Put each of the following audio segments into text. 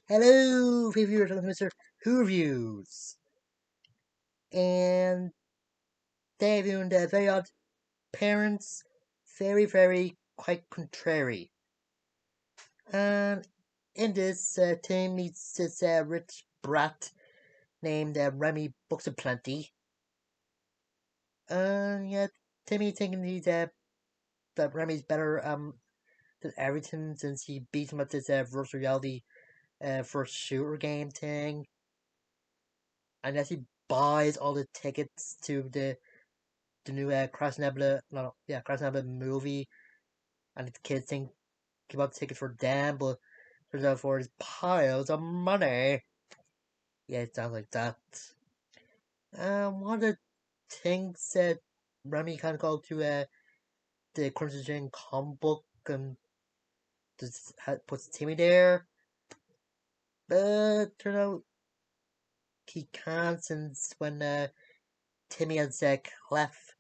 Hello, viewers of Mr.Who reviews. And they're doing the very odd parents, very, quite contrary. And in this, Tim meets this rich brat named Remy Books of Plenty. And yeah, Timmy thinking that Remy's better than everything since he beats him at this virtual reality first shooter game thing. And as he buys all the tickets to the new Crash Nebula, no, yeah, Crash Nebula movie, and the kids think about tickets for them, but turns out for his piles of money. Yeah, it sounds like that. One of the things that Remy kind of go to the Crimson comic book and just puts Timmy there, but turns out he can't since when Timmy and Clef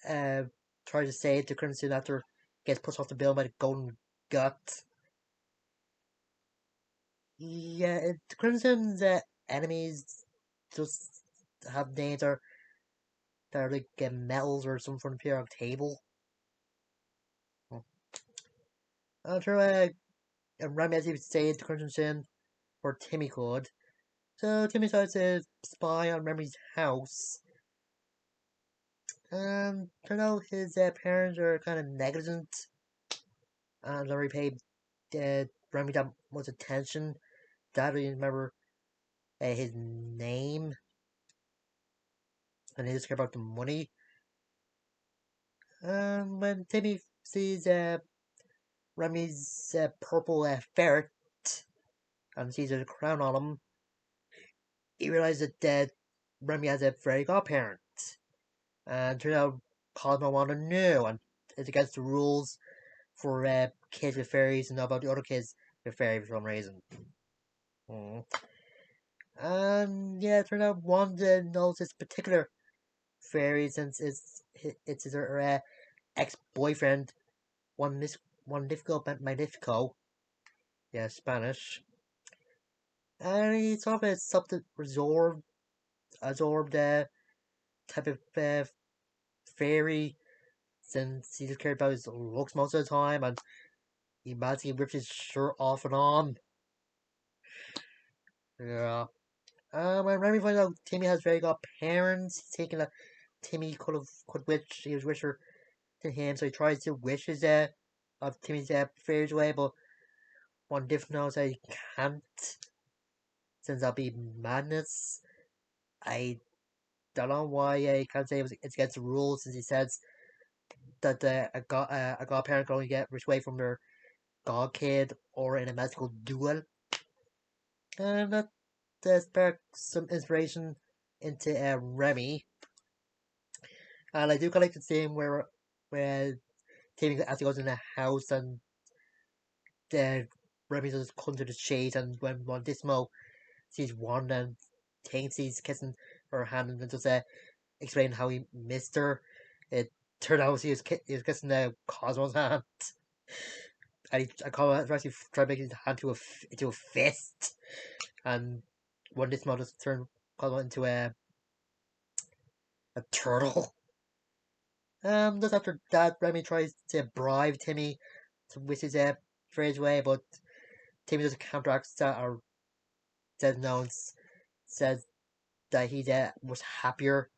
uh, tries to save the Crimson after he gets pushed off the building by the Golden Gut. Yeah, Crimson's enemies just have names that are like metals or some from the periodic table. After Remy as he would say to Crimson or Timmy could. So Timmy decides to spy on Remy's house. And turns out his parents are kind of negligent and don't really pay Remy that much attention. Dad didn't remember his name, and they just care about the money. When Timmy sees Remy's purple ferret and sees a crown on him, he realizes that Remy has a fairy godparent. And turns out Cosmo wanted to know, and it's against the rules for kids with fairies to know about the other kids with fairies for some reason. Mm. And yeah, it turned out Wanda knows this particular fairy since it's her ex-boyfriend, one difficult magnifico. Yeah, Spanish. And he's sort of a absorbed type of fairy since he just cared about his looks most of the time and he magically rips his shirt off and on. Yeah. When Remy finds out Timmy has very good parents, he's taking a Timmy could wish he was wisher to him, so he tries to wish his of Timmy's fairies away, but one different knows that he can't since that'll be madness. I don't know why he can't say it's against the rules since he says that a godparent can only get rich away from their god kid or in a magical duel. And that sparked some inspiration into Remy. And I do kind of like the scene where Timmy actually goes in the house and Remy just comes to the shade and when Dismo sees Wanda and thinks he's kissing her hand and just explain how he missed her, it turned out he was kissing Cosmo's hand. And I call it actually try to make his hand into a fist. And when Dismo just turned Cosmo into a turtle. Just after that, Remy tries to bribe Timmy to wish his phrase away, but Timmy just counteracts that or says no and says that he was happier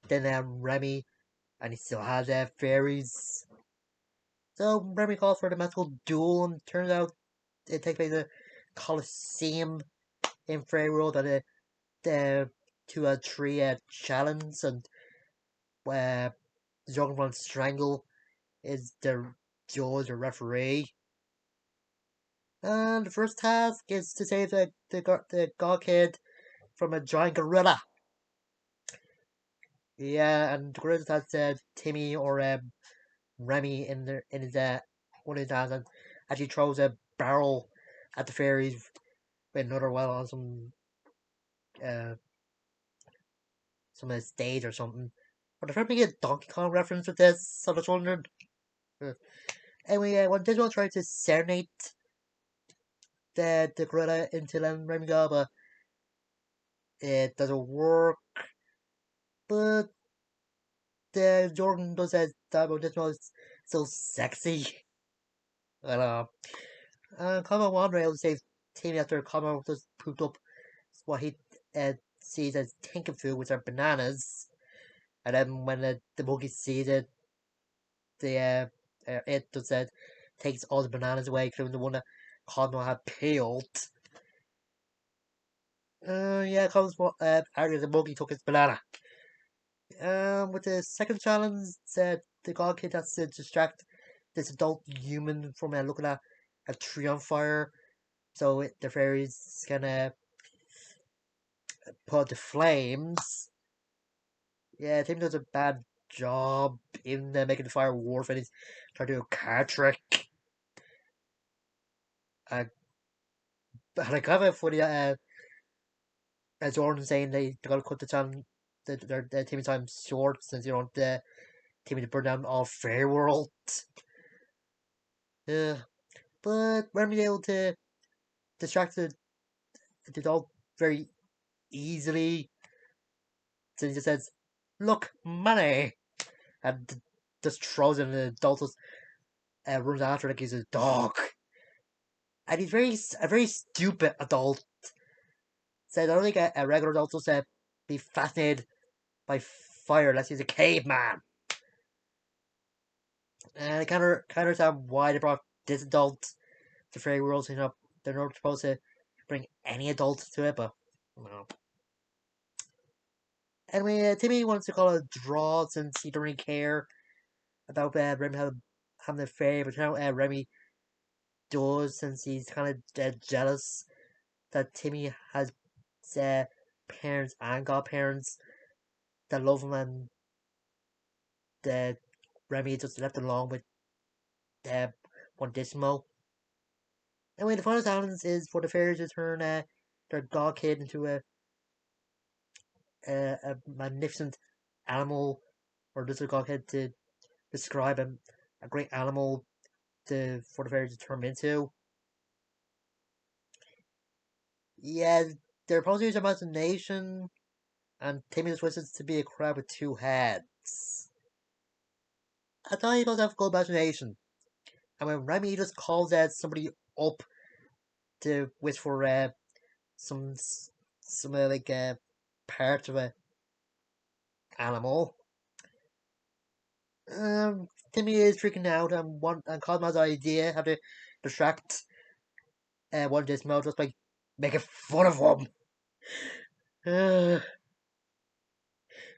than Remy and he still has fairies. So Remy calls for the magical duel and turns out it takes place at the Coliseum in Fairy World and the to a tree challenge and uh, Jogan von Strangle is the judge or referee. And the first task is to save the god kid from a giant gorilla. Yeah, and the gorilla has Timmy or Remy in his one of his hands and actually throws a barrel at the fairies with another well on uh some stage or something. But they're trying to make a Donkey Kong reference with this, so I was wondering. Anyway, when Disney tried to serenade the gorilla into Remy go, but it doesn't work. But Jordan does that one just was so sexy. And Common Wanderer saves Timmy after Common just pooped up what he sees as tinker food, which are bananas. And then when the monkey sees it, the it does takes all the bananas away, including the one that Common had peeled. Yeah, Common argues the monkey took his banana. With the second challenge, the god kid has to distract this adult human from looking at a tree on fire. So the fairies can put out the flames. Yeah, Tim does a bad job in making the fire worse when he's trying to do a card trick. Uh, and I kind of funny as Jordan saying they gotta cut the time, the Timmy time short since you don't Timmy to burn down all Fair World. Yeah, but we're able to distract the dog very easily. So he just says, "Look, money," and just throws it, and the adult just runs after like he's a dog. And he's a very stupid adult. Said I don't think a regular adult just be fascinated by fire unless he's a caveman. And I kind of understand why they brought this adult to Fairy World. You know, they're not supposed to bring any adult to it, but no. Anyway, Timmy wants to call it a draw since he doesn't really care about Remy having an affair, but now Remy does since he's kind of jealous that Timmy has uh, parents and godparents that love him, and Remy just left alone with uh, one Dismo. Anyway, the final challenge is for the fairies to turn their god kid into a magnificent animal, or just a god kid to describe a great animal for the fairies to turn him into. Yeah, they're supposed to use imagination, and Timmy just wishes to be a crab with two heads. I thought he does have good imagination. And when Remy just calls out somebody up to wish for some like part of a animal, Timmy is freaking out and Cosmo's idea how to distract one of this mode just by making fun of him.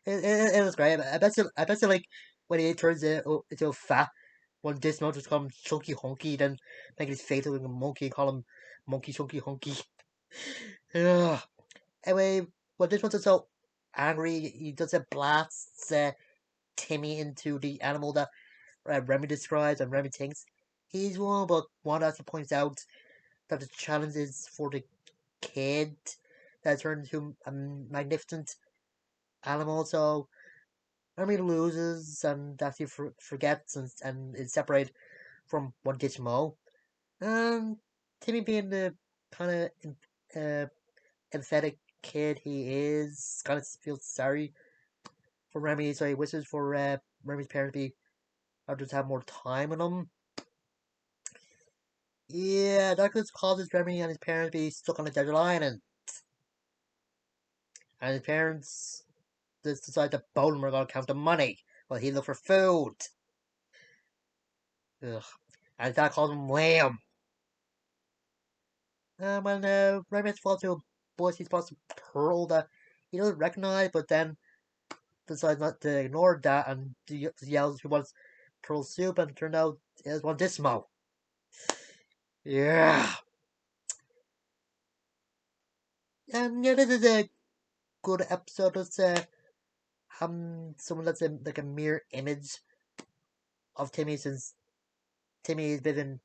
It was great. I bet you like when he turns into a fat one Dismo just call him Chunky Hunky, then make his face look like a monkey and call him Monkey Chunky Hunky. Ugh. Anyway, when this one's so angry, he just blasts Timmy into the animal that Remy describes and Remy thinks he's one, but Wanda also points out that the challenge is for the kid that turns into a magnificent animal, so Remy loses and actually forgets and is separated from one Gizmo. And Timmy being the kind of uh, empathetic kid he is, kind of feels sorry for Remy, so he wishes for Remy's parents to be or just have more time with him. Yeah, that could cause Remy and his parents to be stuck on a desert island. And his parents just decide that both of them are going to count the money while he look for food. Ugh. And his dad calls him Liam. When Remy falls to a bush, he's supposed to pearl that he doesn't recognize, but then decides not to ignore that and yells he wants turtle soup, and turned out it was one Dismo. Yeah. And yeah, this is a good episode. Let's someone that's like a mirror image of Timmy, since Timmy is a bit of an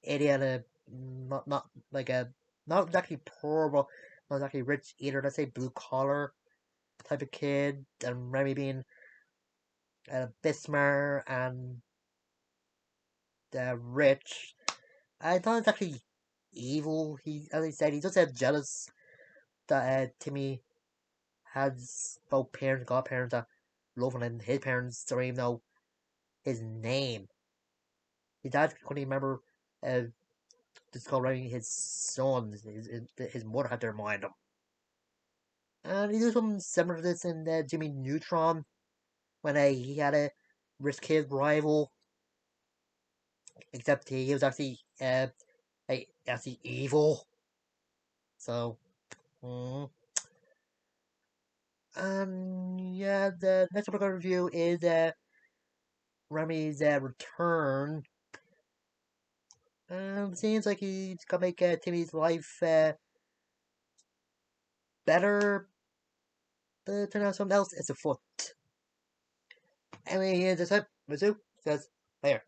idiot, not like a not exactly poor, but not exactly rich either. Let's say blue collar type of kid, and Remy being a bit smart and rich. I thought it's actually evil. He, as I said, he just had jealous that Timmy has both parents, godparents that love him, and his parents don't even know his name. His dad couldn't even remember uh, discovering his son. His mother had to remind him. And he did something similar to this in Jimmy Neutron when he had a risk his rival, except he was actually evil. So, mm. Yeah, the next book review is Remy's return. Seems like he's gonna make Timmy's life better, but turn out something else is afoot. Anyway, here's this up. Mizzou says, later.